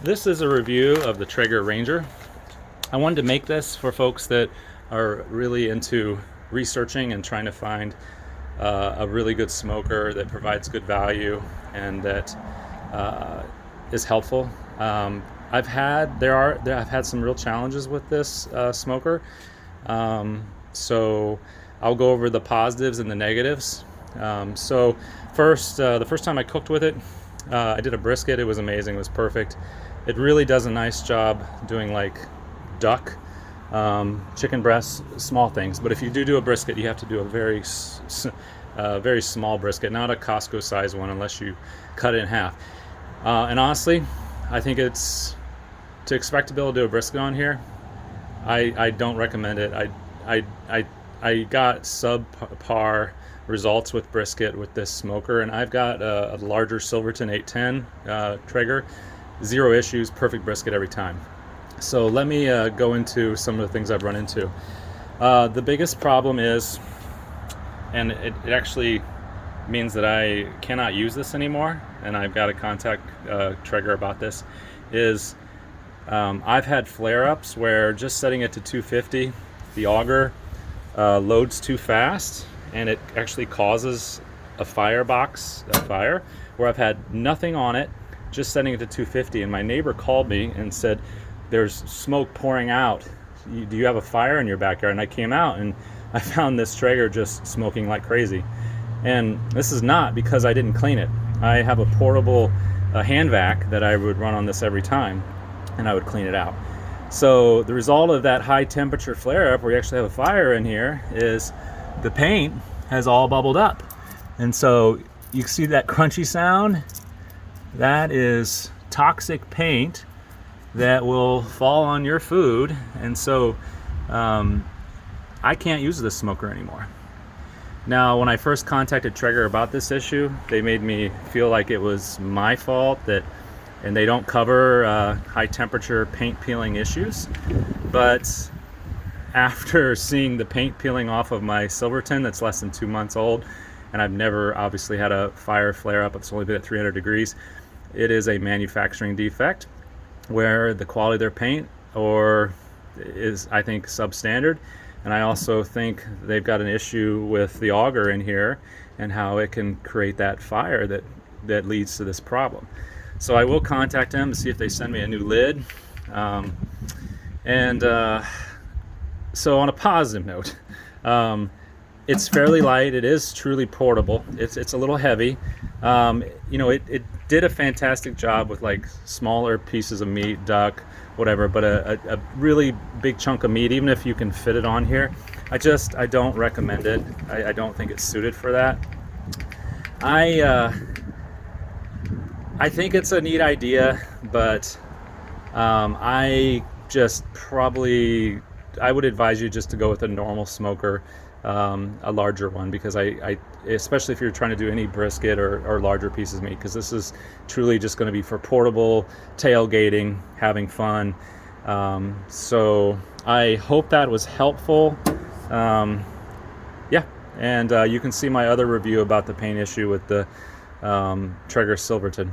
This is a review of the Traeger Ranger. I wanted to make this for folks that are really into researching and trying to find a really good smoker that provides good value and that is helpful. I've had some real challenges with this smoker, so I'll go over the positives and the negatives. So first, the first time I cooked with it, I did a brisket. It was amazing. It was perfect. It really does a nice job doing like duck, chicken breasts, small things. But if you do a brisket, you have to do a very small brisket, not a Costco size one, unless you cut it in half. And honestly, I think to expect to be able to do a brisket on here, I don't recommend it. I got subpar results with brisket with this smoker, and I've got a larger Silverton 810 Traeger, zero issues, perfect brisket every time. So let me go into some of the things I've run into. The biggest problem is, and it actually means that I cannot use this anymore, and I've got to contact Traeger about this, is I've had flare-ups where just setting it to 250, the auger loads too fast, and it actually causes a fire, where I've had nothing on it, just setting it to 250, and my neighbor called me and said, "There's smoke pouring out. Do you have a fire in your backyard?" And I came out and I found this Traeger just smoking like crazy. And this is not because I didn't clean it. I have a portable hand vac that I would run on this every time, and I would clean it out. So the result of that high temperature flare up where you actually have a fire in here is the paint has all bubbled up. And so you see that crunchy sound? That is toxic paint that will fall on your food. And so I can't use this smoker anymore. Now, when I first contacted Traeger about this issue, they made me feel like it was my fault, and they don't cover high temperature paint peeling issues. But after seeing the paint peeling off of my Silverton that's less than 2 months old, and I've never obviously had a fire flare up, it's only been at 300 degrees, it is a manufacturing defect where the quality of their paint is, I think, substandard. And I also think they've got an issue with the auger in here and how it can create that fire that leads to this problem. So I will contact them to see if they send me a new lid. So on a positive note, it's fairly light. It is truly portable. It's a little heavy. It did a fantastic job with like smaller pieces of meat, duck, whatever, but a really big chunk of meat, even if you can fit it on here, I don't recommend it. I don't think it's suited for that. I think it's a neat idea, but I would advise you just to go with a normal smoker, a larger one, because I especially if you're trying to do any brisket or larger pieces of meat, because this is truly just going to be for portable tailgating, having fun. So I hope that was helpful. Yeah, and you can see my other review about the paint issue with the Traeger Silverton.